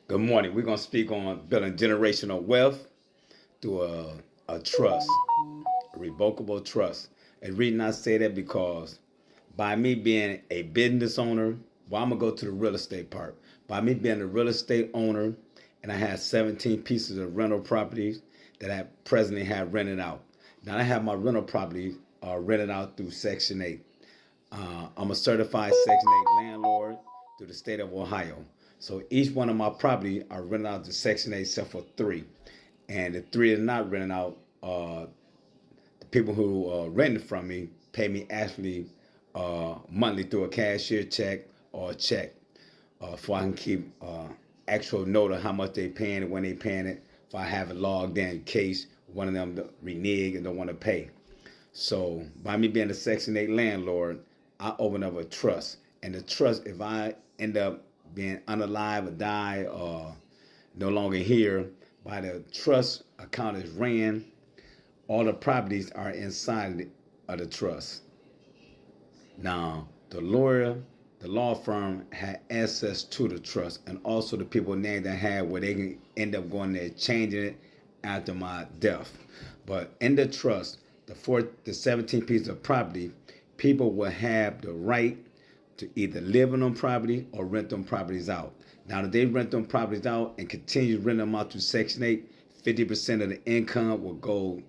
Good morning. We're going to speak on building generational wealth through a trust, a revocable trust. And reason I say that because by me being a business owner, well, I'm going to go to the real estate part. By me being a real estate owner, and I have 17 pieces of rental properties that I presently have rented out. Now I have my rental properties rented out through Section 8. I'm a certified Section 8 landlord through the state of Ohio. So each one of my properties are rented out to Section 8 except for three. And the three that are not rented out, the people who rented from me pay me actually monthly through a cashier check or a check so I can keep actual note of how much they paying and when they paying it. If I have it logged in case one of them renege and don't want to pay. So by me being a Section 8 landlord, I open up a trust. And the trust, if I end up being unalive or die or no longer here, by the trust account is ran, all the properties are inside of the trust. Now, the law firm had access to the trust and also the people named that had where they can end up going there changing it after my death. But in the trust, the 17 pieces of property, people will have the right to either live on them property or rent them properties out. Now, if they rent them properties out and continue to rent them out to Section 8, 50% of the income will go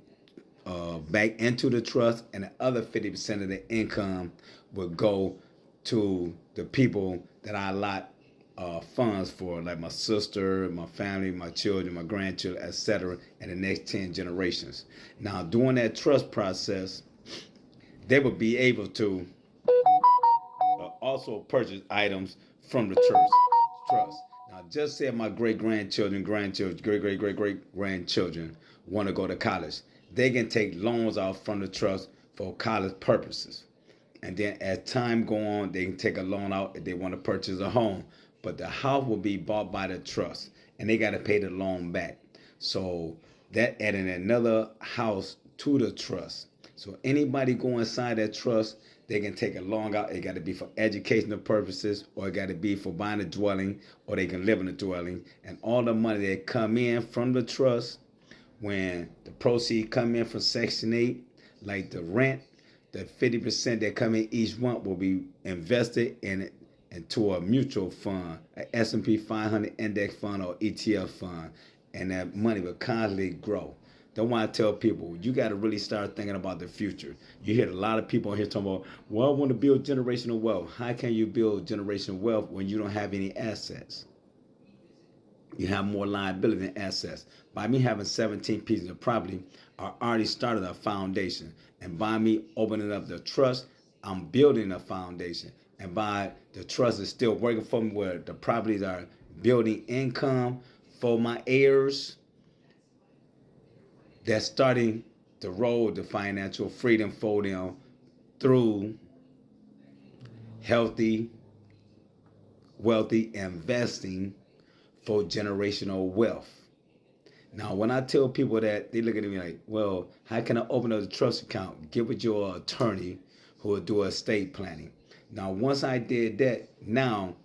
back into the trust, and the other 50% of the income will go to the people that I allot funds for, like my sister, my family, my children, my grandchildren, etc., and the next 10 generations. Now, during that trust process, they will be able to also purchase items from the church trust. Now, just say my great grandchildren, grandchildren, great grandchildren want to go to college, they can take loans out from the trust for college purposes. And then as time go on, they can take a loan out if they want to purchase a home. But the house will be bought by the trust, and they got to pay the loan back. So that adding another house to the trust. So anybody go inside that trust, they can take a loan out. It got to be for educational purposes, or it got to be for buying a dwelling, or they can live in a dwelling. And all the money that come in from the trust, when the proceeds come in from Section 8, like the rent, the 50% that come in each month will be invested into a mutual fund, an S&P 500 index fund or ETF fund, and that money will constantly grow. Don't want to tell people, you got to really start thinking about the future. You hear a lot of people here talking about, well, I want to build generational wealth. How can you build generational wealth when you don't have any assets? You have more liability than assets. By me having 17 pieces of property, I already started a foundation. And by me opening up the trust, I'm building a foundation. And by the trust is still working for me where the properties are building income for my heirs, that's starting the road to financial freedom for them through healthy, wealthy investing for generational wealth. Now, when I tell people that, they look at me like, well, how can I open up a trust account? Get with your attorney who will do estate planning. Now, once I did that, now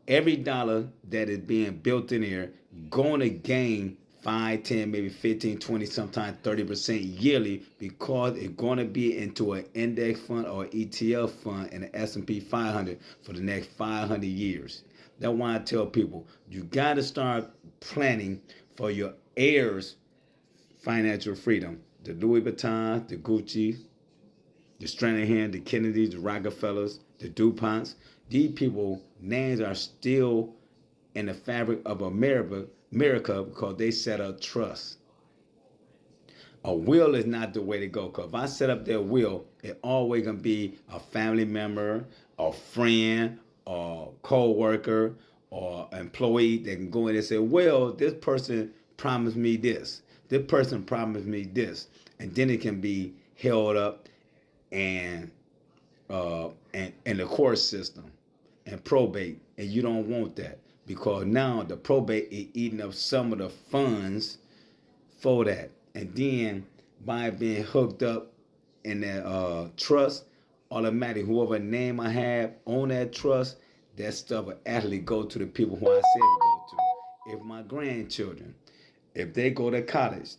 every dollar that is being built in here going to gain 5, 10, maybe 15, 20, sometimes 30% yearly because it's going to be into an index fund or ETF fund in the S&P 500 for the next 500 years. That's why I tell people, you got to start planning for your heirs' financial freedom. The Louis Vuitton, the Gucci, the Stranahan, the Kennedys, the Rockefellers, the DuPonts. These people names are still in the fabric of America because they set up trust. A will is not the way to go. Because if I set up their will, it always going to be a family member, a friend, a co-worker, or employee that can go in and say, well, this person promised me this. This person promised me this. And then it can be held up and the court system and probate, and you don't want that because now the probate is eating up some of the funds for that, and then by being hooked up in that trust, automatically whoever name I have on that trust, that stuff will actually go to the people who I said it would go to. if my grandchildren, if they go to college,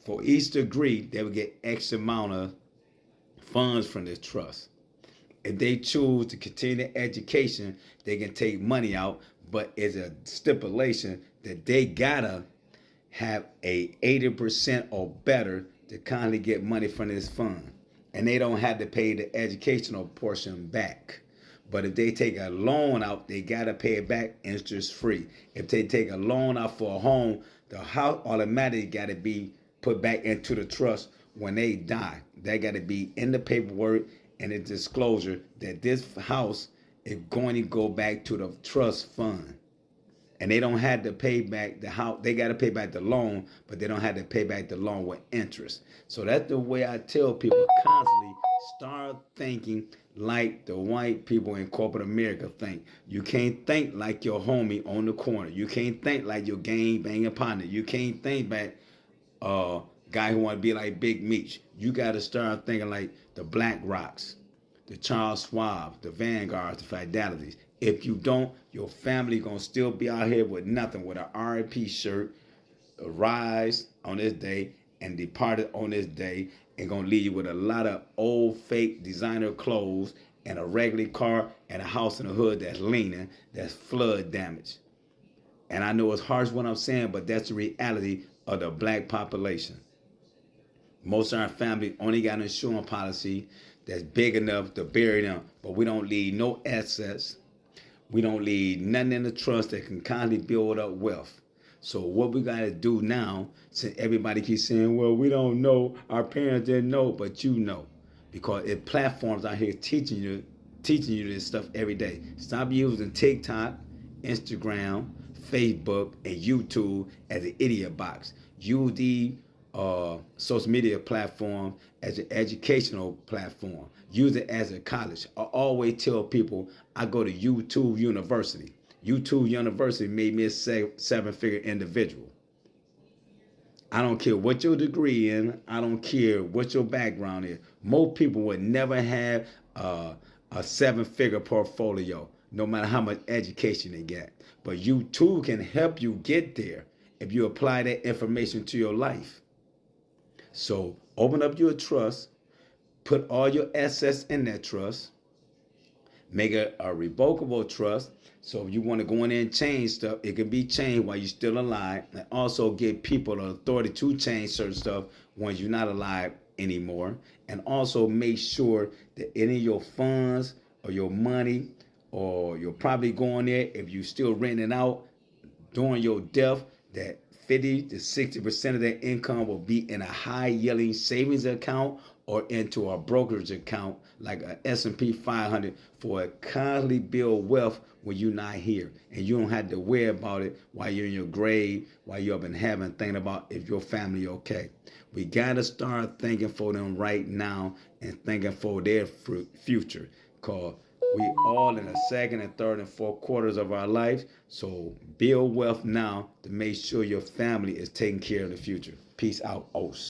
for each degree, they will get X amount of funds from this trust. If they choose to continue their education, they can take money out, but it's a stipulation that they gotta have a 80% or better to kindly get money from this fund. And they don't have to pay the educational portion back. But if they take a loan out, they gotta pay it back interest free. If they take a loan out for a home, the house automatically gotta be put back into the trust when they die. That gotta be in the paperwork and the disclosure that this house is going to go back to the trust fund. And they don't have to pay back the house. They got to pay back the loan, but they don't have to pay back the loan with interest. So that's the way I tell people constantly, start thinking like the white people in corporate America think. You can't think like your homie on the corner. You can't think like your gang banging partner. You can't think back guy who want to be like Big Meech. You got to start thinking like the Black Rocks, the Charles Schwab, the Vanguards, the Fidelities. If you don't, your family gonna still be out here with nothing, with an RIP shirt, a rise on this day, and departed on this day, and gonna leave you with a lot of old fake designer clothes and a regular car and a house in the hood that's leaning, that's flood damage. And I know it's harsh what I'm saying, but that's the reality of the black population. Most of our family only got an insurance policy that's big enough to bury them, but we don't leave no assets. We don't leave nothing in the trust that can kindly build up wealth. So what we got to do now, since everybody keeps saying, well, we don't know, our parents didn't know, but you know. Because it platforms out here teaching you this stuff every day. Stop using TikTok, Instagram, Facebook, and YouTube as an idiot box. Use the social media platform as an educational platform. Use it as a college. I always tell people I go to YouTube University. YouTube University made me a seven-figure individual. I don't care what your degree in. I don't care what your background is. Most people would never have a seven-figure portfolio, no matter how much education they get. But YouTube can help you get there if you apply that information to your life. So open up your trust, put all your assets in that trust, make it a revocable trust. So if you want to go in there and change stuff, it can be changed while you're still alive. And also give people the authority to change certain stuff when you're not alive anymore. And also make sure that any of your funds or your money or your property going there, if you're still renting it out during your death, that 50 to 60% of their income will be in a high yielding savings account or into a brokerage account like a S&P 500 for a constantly build wealth when you're not here. And you don't have to worry about it while you're in your grave, while you're up in heaven, thinking about if your family okay. We got to start thinking for them right now and thinking for their future. Because we all in the second and third and fourth quarters of our life. So build wealth now to make sure your family is taken care of in the future. Peace out, Os.